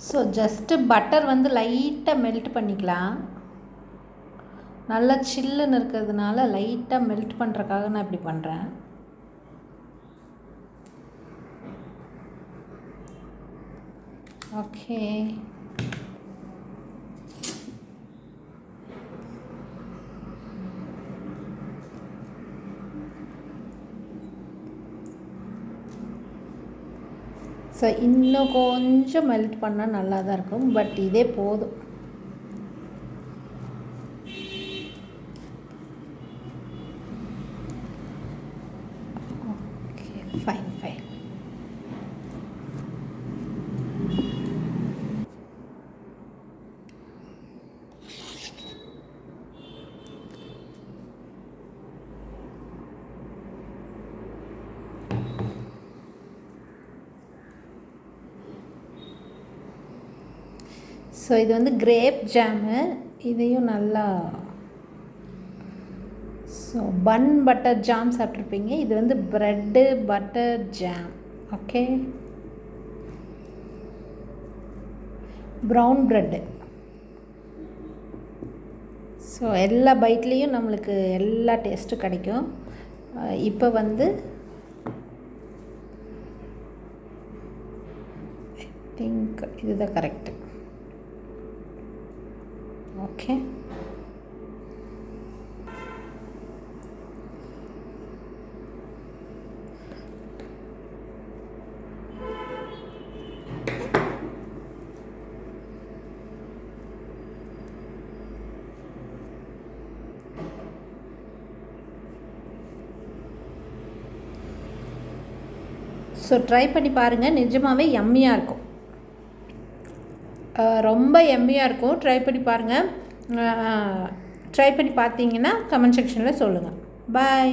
So just butter வந்து லைட்டாக melt பண்ணிக்கலாம். நல்லா சில்லுன்னு இருக்கிறதுனால லைட்டாக மெல்ட் பண்ணுறக்காக நான் இப்படி பண்ணுறேன். ஓகே, ஸோ இன்னும் கொஞ்சம் மெல்ட் பண்ணால் நல்லா தான் இருக்கும். பட் இதே போதும். Okay, fine. ஸோ இது வந்து கிரேப் ஜாமு. இதையும் நல்லா ஸோ பன் பட்டர் ஜாம் சாப்பிட்ருப்பீங்க. இது வந்து bread butter jam. Okay, brown bread. So எல்லா பைட்லேயும் நம்மளுக்கு எல்லா டேஸ்ட்டும் கிடைக்கும். இப்போ வந்து ஐ திங்க் இதுதான் கரெக்டு. ஓகே, ஸோ ட்ரை பண்ணி பாருங்கள். நிஜமாகவே யம்மியாக இருக்கும். ரொம்ப எம்மியாக இருக்கும். ட்ரை பண்ணி பாருங்கள். ட்ரை பண்ணி பார்த்தீங்கன்னா கமெண்ட் செக்ஷனில் சொல்லுங்கள். பாய்.